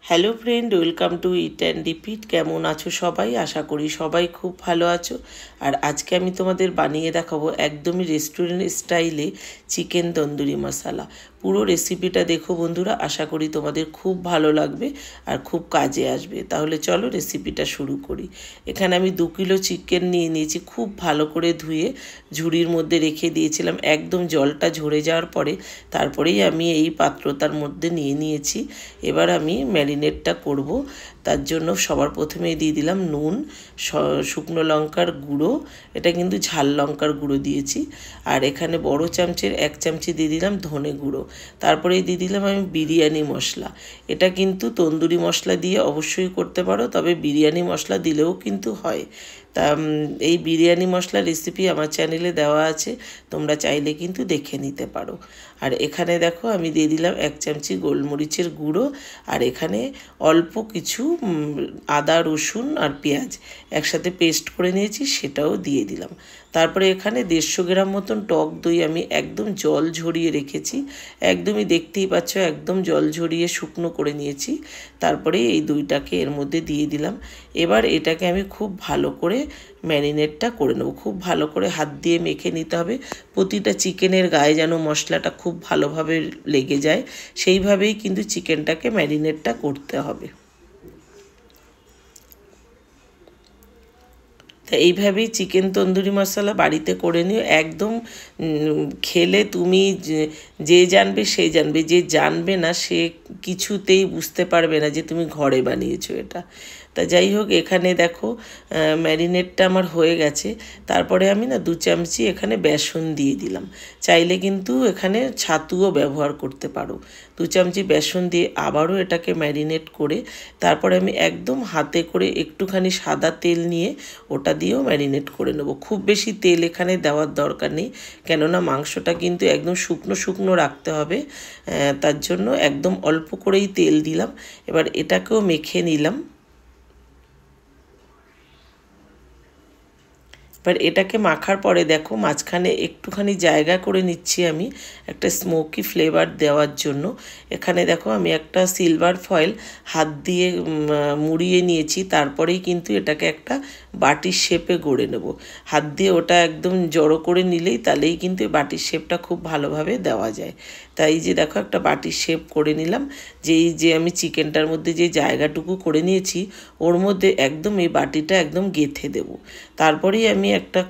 Hello friend, welcome to it and repeat. কেমন আছো সবাই? আশা করি সবাই খুব ভালো আছো। আর আজকে আমি তোমাদের বানিয়ে দেখাবো একদমই রেস্টুরেন্ট স্টাইলে চিকেন তন্দুরি মশলা। পুরো রেসিপিটা দেখো বন্ধুরা, আশা করি তোমাদের খুব ভালো লাগবে আর খুব কাজে আসবে। তাহলে চলো রেসিপিটা শুরু করি। এখানে আমি 2 কিলো চিকেন নিয়ে নিয়েছি, খুব ভালো করে ধুয়ে ঝুড়ির মধ্যে রেখে দিয়েছিলাম। একদম জলটা ঝরে যাওয়ার পরে তারপরেই আমি এই পাত্রটার মধ্যে নিয়ে নিয়েছি। এবার আমি ম্যারিনেটটা করব। তার জন্য সবার প্রথমে দিয়ে দিলাম নুন, শুকনো লঙ্কার গুঁড়ো, এটা কিন্তু ঝাল লঙ্কার গুঁড়ো দিয়েছি। আর এখানে বড় চামচের 1 চামচি দিয়ে দিলাম ধনে গুঁড়ো। তারপরেই দিয়ে দিলাম আমি বিরিয়ানি মশলা। এটা কিন্তু তন্দুরি মশলা দিয়ে অবশ্যই করতে পারো, তবে বিরিয়ানি মশলা দিলেও কিন্তু হয়। তা এই বিরিয়ানি মশলা রেসিপি আমার চ্যানেলে দেওয়া আছে, তোমরা চাইলে কিন্তু দেখে নিতে পারো। আর এখানে দেখো আমি দিয়ে দিলাম 1 চামচি গোলমরিচের গুঁড়ো। আর এখানে অল্প কিছু আদা, রসুন আর পেঁয়াজ একসাথে পেস্ট করে নিয়েছি, সেটাও দিয়ে দিলাম। তারপরে এখানে 150 গ্রাম মতন টক দই আমি একদম জল ঝরিয়ে রেখেছি। একদমই দেখতেই পাচ্ছ, একদম জল ঝরিয়ে শুকনো করে নিয়েছি। তারপরে এই দইটাকে এর মধ্যে দিয়ে দিলাম। এবার এটাকে আমি খুব ভালো করে ম্যারিনেটটা করে নেব। খুব ভালো করে হাত দিয়ে মেখে নিতে হবে। প্রতিটা চিকেনের গায়ে যেন মশলাটা খুব ভালোভাবে লেগে যায়, সেইভাবেই কিন্তু চিকেনটাকে ম্যারিনেটটা করতে হবে। তা এইভাবেই চিকেন তন্দুরি মশলা বাড়িতে করে নিও। একদম খেলে তুমি যে জানবে সে জানবে, যে জানবে না সে কিছুতেই বুঝতে পারবে না যে তুমি ঘরে বানিয়েছো এটা। তা যাই হোক, এখানে দেখো ম্যারিনেটটা আমার হয়ে গেছে। তারপরে আমি 2 চামচি এখানে বেসন দিয়ে দিলাম। চাইলে কিন্তু এখানে ছাতুও ব্যবহার করতে পারো। 2 চামচি বেসন দিয়ে আবারও এটাকে ম্যারিনেট করে তারপরে আমি একদম হাতে করে একটুখানি সাদা তেল নিয়ে ওটা দিয়েও ম্যারিনেট করে নেব। খুব বেশি তেল এখানে দেওয়ার দরকার নেই, কেননা মাংসটা কিন্তু একদম শুকনো শুকনো রাখতে হবে। তার জন্য একদম অল্প করেই তেল দিলাম। এবার এটাকেও মেখে নিলাম। এবার এটাকে মাখার পরে দেখো মাঝখানে একটুখানি জায়গা করে নিচ্ছি আমি একটা স্মোকি ফ্লেভার দেওয়ার জন্য। এখানে দেখো আমি একটা সিলভার ফয়েল হাত দিয়ে মুড়িয়ে নিয়েছি। তারপরেই কিন্তু এটাকে একটা বাটির শেপে গড়ে নেব। হাত দিয়ে ওটা একদম জড়ো করে নিলেই তাহলেই কিন্তু বাটির শেপটা খুব ভালোভাবে দেওয়া যায়। তাই যে দেখো একটা বাটির শেপ করে নিলাম। যে আমি চিকেনটার মধ্যে যে জায়গাটুকু করে নিয়েছি ওর মধ্যে একদম এই বাটিটা একদম গেঁথে দেব। তারপরেই আমি একটা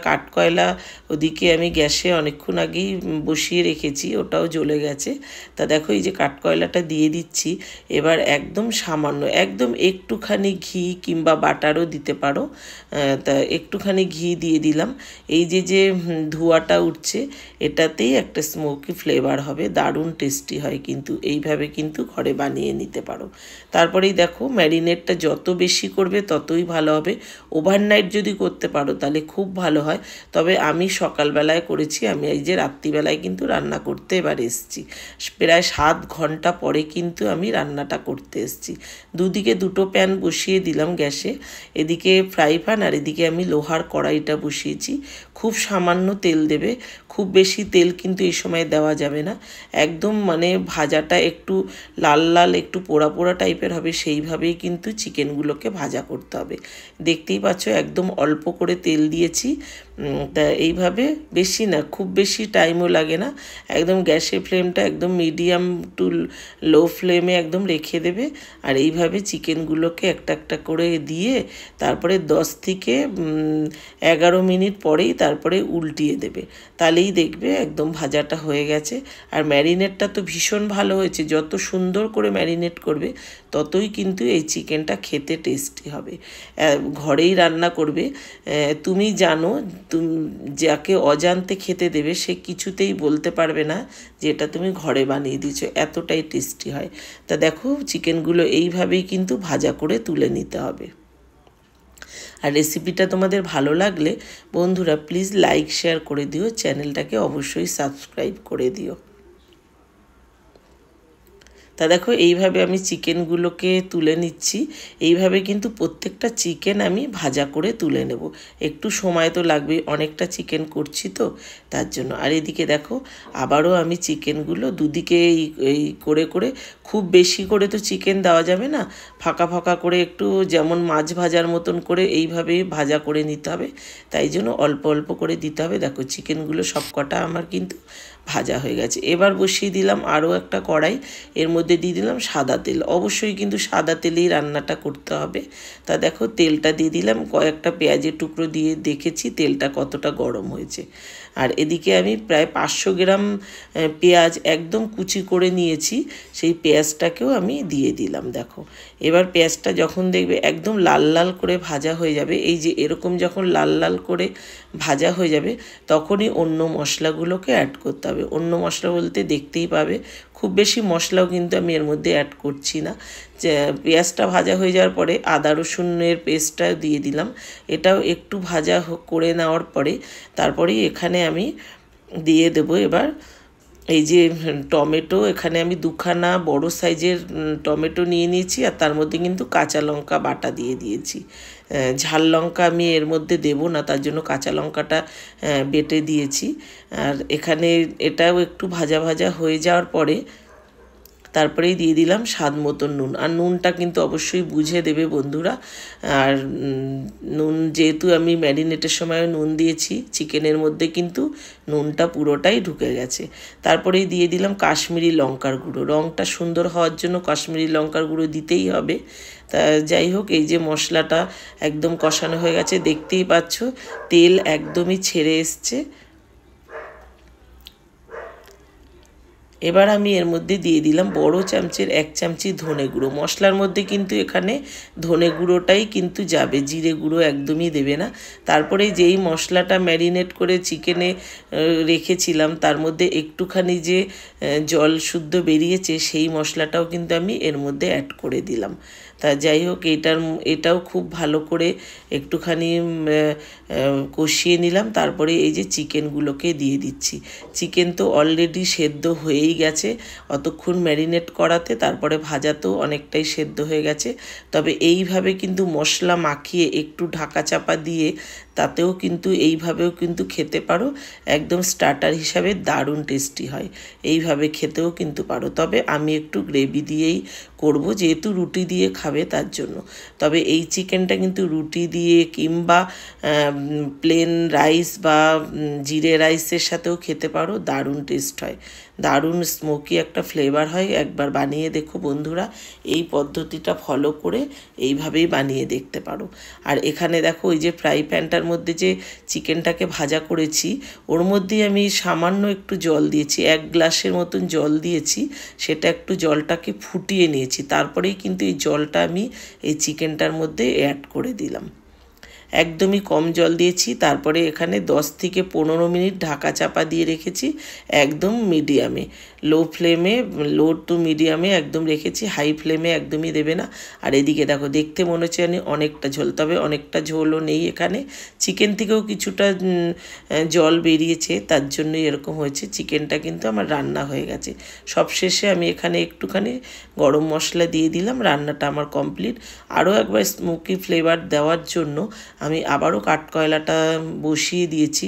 কাঠকয়লা ওদিকে আমি গ্যাসে অনেকক্ষণ আগেই বসিয়ে রেখেছি, ওটাও জ্বলে গেছে। তা দেখো এই যে কাঠকয়লাটা দিয়ে দিচ্ছি। এবার একদম সামান্য, একদম একটুখানি ঘি কিংবা বাটারও দিতে পারো। তা একটুখানি ঘি দিয়ে দিলাম। এই যে ধোঁয়াটা উঠছে এটাতেই একটা স্মোকি ফ্লেভার হবে, দারুণ টেস্টি হয় কিন্তু। এইভাবে কিন্তু ঘরে বানিয়ে নিতে পারো। তারপরেই দেখো ম্যারিনেটটা যত বেশি করবে ততই ভালো হবে। ওভারনাইট যদি করতে পারো তাহলে খুব ভালো হয়। তবে আমি সকালবেলায় করেছি, আমি এই যে রাত্রিবেলায় কিন্তু রান্না করতে এবার এসেছি। প্রায় 7 ঘন্টা পরে কিন্তু আমি রান্নাটা করতে এসেছি। দুদিকে 2টো প্যান বসিয়ে দিলাম গ্যাসে। এদিকে ফ্রাই প্যান আর এদিকে আমি লোহার কড়াইটা বসিয়েছি। খুব সামান্য তেল দেবে, খুব বেশি তেল কিন্তু এই সময় দেওয়া যাবে না। একদম মানে ভাজাটা একটু লাল লাল একটু পোড়া পোড়া টাইপের হবে, সেইভাবেই কিন্তু চিকেনগুলোকে ভাজা করতে হবে। দেখতেই পাচ্ছ একদম অল্প করে তেল দিয়েছি। তা এইভাবে বেশি না, খুব বেশি টাইমও লাগে না। একদম গ্যাসের ফ্লেমটা একদম মিডিয়াম টু লো ফ্লেমে একদম রেখে দেবে। আর এইভাবে চিকেনগুলোকে একটা একটা করে দিয়ে তারপরে 10 থেকে 11 মিনিট পরেই তারপরে উল্টিয়ে দেবে। তাহলেই দেখবে একদম ভাজাটা হয়ে গেছে। আর ম্যারিনেটটা তো ভীষণ ভালো হয়েছে। যত সুন্দর করে ম্যারিনেট করবে ততই কিন্তু এই চিকেনটা খেতে টেস্টি হবে। ঘরেই রান্না করবে। তুমি জানো, যাকে অজান্তে খেতে দেবে সে কিছুতেই বলতে পারবে না যে এটা তুমি ঘরে বানিয়ে দিয়েছো, এতটাই টেস্টি হয়। তা দেখো চিকেনগুলো এইভাবেই কিন্তু ভাজা করে তুলে নিতে হবে। আর রেসিপিটা তোমাদের ভালো লাগলে বন্ধুরা প্লিজ লাইক শেয়ার করে দিও, চ্যানেলটাকে অবশ্যই সাবস্ক্রাইব করে দিও। তা দেখো এইভাবে আমি চিকেনগুলোকে তুলে নিচ্ছি। এইভাবে কিন্তু প্রত্যেকটা চিকেন আমি ভাজা করে তুলে নেব। একটু সময় তো লাগবে, অনেকটা চিকেন করছি তো তার জন্য। আর এদিকে দেখো আবারও আমি চিকেনগুলো দুদিকে এই করে করে, খুব বেশি করে তো চিকেন দেওয়া যাবে না, ফাঁকা ফাঁকা করে একটু যেমন মাছ ভাজার মতন করে এইভাবে ভাজা করে নিতে হবে। তাই জন্য অল্প অল্প করে দিতে হবে। দেখো চিকেনগুলো সব কটা আমার কিন্তু ভাজা হয়ে গেছে। এবার বসিয়ে দিলাম আরও একটা কড়াই, এর মধ্যে দিয়ে দিলাম সাদা তেল। অবশ্যই কিন্তু সাদা তেলেই রান্নাটা করতে হবে। তা দেখো তেলটা দিয়ে দিলাম, কয়েকটা পেঁয়াজের টুকরো দিয়ে দেখেছি তেলটা কতটা গরম হয়েছে। আর এদিকে আমি প্রায় 500 গ্রাম পেঁয়াজ একদম কুচি করে নিয়েছি, সেই পেঁয়াজটাকেও আমি দিয়ে দিলাম। দেখো এবার পেঁয়াজটা যখন দেখবে একদম লাল লাল করে ভাজা হয়ে যাবে, এই যে এরকম যখন লাল লাল করে ভাজা হয়ে যাবে তখনই অন্য মশলাগুলোকে অ্যাড করতে হবে। অন্য মশলা বলতে দেখতেই পাবে খুব বেশি মশলাও কিন্তু আমি এর মধ্যে অ্যাড করছি না। পেঁয়াজটা ভাজা হয়ে যাওয়ার পরে আদা রসুনের পেস্টটা দিয়ে দিলাম, এটাও একটু ভাজা করে নেওয়ার পরে তারপরেই এখানে আমি দিয়ে দেব এবার এই যে টমেটো। এখানে আমি দুখানা বড় সাইজের টমেটো নিয়ে নিয়েছি, আর তার মধ্যে কিন্তু কাঁচা লঙ্কা বাটা দিয়ে দিয়েছি। ঝাল লঙ্কা আমি এর মধ্যে দেব না, তার জন্য কাঁচা লঙ্কাটা বেটে দিয়েছি। আর এখানে এটাও একটু ভাজা ভাজা হয়ে যাওয়ার পরে তারপরেই দিয়ে দিলাম স্বাদ মতন নুন। আর নুনটা কিন্তু অবশ্যই বুঝে দেবে বন্ধুরা। আর নুন যেহেতু আমি ম্যারিনেটের সময় নুন দিয়েছি, চিকেনের মধ্যে কিন্তু নুনটা পুরোটাই ঢুকে গেছে। তারপরেই দিয়ে দিলাম কাশ্মীরি লঙ্কার গুঁড়ো। রঙটা সুন্দর হওয়ার জন্য কাশ্মীরি লঙ্কার গুঁড়ো দিতেই হবে। তা যাই হোক, এই যে মশলাটা একদম কষানো হয়ে গেছে, দেখতেই পাচ্ছ তেল একদমই ছেড়ে এসছে। এবার আমি এর মধ্যে দিয়ে দিলাম বড় চামচের 1 চামচি ধনে গুঁড়ো। মশলার মধ্যে কিন্তু এখানে ধনে গুঁড়োটাই কিন্তু যাবে, জিরে গুঁড়ো একদমই দেবে না। তারপরে যেই মশলাটা ম্যারিনেট করে চিকেনে রেখেছিলাম তার মধ্যে একটুখানি যে জল শুদ্ধ বেরিয়েছে সেই মশলাটাও কিন্তু আমি এর মধ্যে অ্যাড করে দিলাম। তা যাই হোক এটাও খুব ভালো করে একটুখানি কষিয়ে নিলাম। তারপরে এই যে চিকেনগুলোকে দিয়ে দিচ্ছি। চিকেন তো অলরেডি সেদ্ধ হয়েই গেছে অতক্ষণ ম্যারিনেট করাতে, তারপরে ভাজাতেও অনেকটাই সেদ্ধ হয়ে গেছে। তবে এইভাবে কিন্তু মশলা মাখিয়ে একটু ঢাকা চাপা দিয়ে তাতেও কিন্তু এইভাবেও কিন্তু খেতে পারো, একদম স্টার্টার হিসাবে দারুণ টেস্টি হয়। এইভাবে খেতেও কিন্তু পারো, তবে আমি একটু গ্রেভি দিয়েই করব যেহেতু রুটি দিয়ে খাবে তার জন্য। তবে এই চিকেনটা কিন্তু রুটি দিয়ে কিংবা প্লেন রাইস বা জিরে রাইসের সাথেও খেতে পারো, দারুণ টেস্ট হয়, দারুণ স্মোকি একটা ফ্লেভার হয়। একবার বানিয়ে দেখো বন্ধুরা, এই পদ্ধতিটা ফলো করে এইভাবেই বানিয়ে দেখতে পারো। আর এখানে দেখো ওই যে ফ্রাই প্যানটার মধ্যে যে চিকেনটাকে ভাজা করেছি ওর মধ্যেই আমি সামান্য একটু জল দিয়েছি, 1 গ্লাসের মতন জল দিয়েছি। সেটা একটু জলটাকে ফুটিয়ে নিয়েছি, তারপরেই কিন্তু এই জলটা আমি এই চিকেনটার মধ্যে অ্যাড করে দিলাম। একদমই কম জল দিয়েছি। তারপরে এখানে 10 থেকে 15 মিনিট ঢাকা চাপা দিয়ে রেখেছি একদম মিডিয়ামে, লো টু মিডিয়ামে একদম রেখেছি, হাই ফ্লেমে একদমই দেবে না। আর এদিকে দেখো দেখতে মনে হচ্ছে অনেকটা ঝোল, তবে অনেকটা ঝোলও নেই, এখানে চিকেন থেকেও কিছুটা জল বেরিয়েছে, তার জন্যই এরকম হয়েছে। চিকেনটা কিন্তু আমার রান্না হয়ে গেছে। সবশেষে আমি এখানে একটুখানি গরম মশলা দিয়ে দিলাম, রান্নাটা আমার কমপ্লিট। আরও একবার স্মোকি ফ্লেভার দেওয়ার জন্য আমি আবারও কাঠকয়লাটা বসিয়ে দিয়েছি।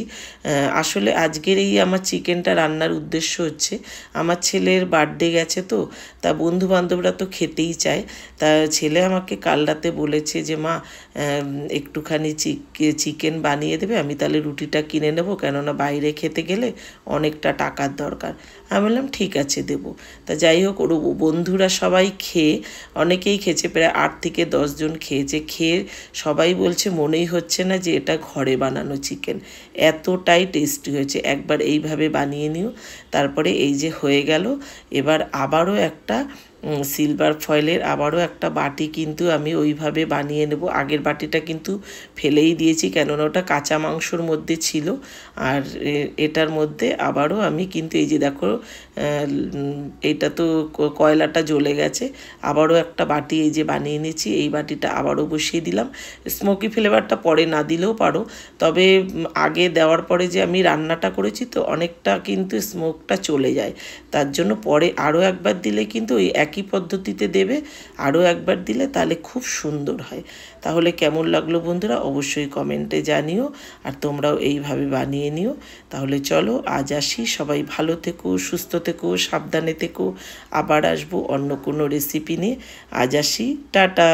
আসলে আজকের এই আমার চিকেনটা রান্নার উদ্দেশ্য হচ্ছে আমার ছেলের বার্থডে গেছে তো, তা বন্ধু বান্ধবরা তো খেতেই চায়। তা ছেলে আমাকে কাল রাতে বলেছে যে মা একটুখানি চিকেন বানিয়ে দেবে, আমি তাহলে রুটিটা কিনে নেবো, কেননা বাইরে খেতে গেলে অনেকটা টাকার দরকার। আমি বললাম ঠিক আছে দেবো। তা যাই হোক ওর বন্ধুরা সবাই খেয়ে, অনেকেই খেয়েছে, প্রায় 8 থেকে 10 জন খেয়েছে। খেয়ে সবাই বলছে মনেই হচ্ছে না যে এটা ঘরে বানানো চিকেন, এতটাই টেস্টি হয়েছে, একবার এইভাবে বানিয়ে নিও। তারপরে এই যে হয়ে গেল। এবার আবারও একটা সিলভার ফয়েলের আবারও একটা বাটি কিন্তু আমি ওইভাবে বানিয়ে নেব। আগের বাটিটা কিন্তু ফেলেই দিয়েছি, কেননা ওটা কাঁচা মাংসর মধ্যে ছিল। আর এটার মধ্যে আবারও আমি কিন্তু এই যে দেখো এটা তো কয়লাটা জ্বলে গেছে, আবারও একটা বাটি এই যে বানিয়ে নিয়েছি, এই বাটিটা আবারও বসিয়ে দিলাম। স্মোকি ফ্লেভারটা পরে না দিলেও পারো, তবে আগে দেওয়ার পরে যে আমি রান্নাটা করেছি তো অনেকটা কিন্তু স্মোকটা চলে যায়, তার জন্য পরে আরও একবার দিলে কিন্তু ওই একই একই পদ্ধতিতে দেবে, আরও একবার দিলে তাহলে খুব সুন্দর হয়। তাহলে কেমন লাগলো বন্ধুরা অবশ্যই কমেন্টে জানিও, আর তোমরাও এইভাবে বানিয়ে নিও। তাহলে চলো আজ আসি, সবাই ভালো থেকো, সুস্থ থেকো, সাবধানে থেকো। আবার আসবো অন্য কোনো রেসিপি নিয়ে। আজ আসি, টাটা।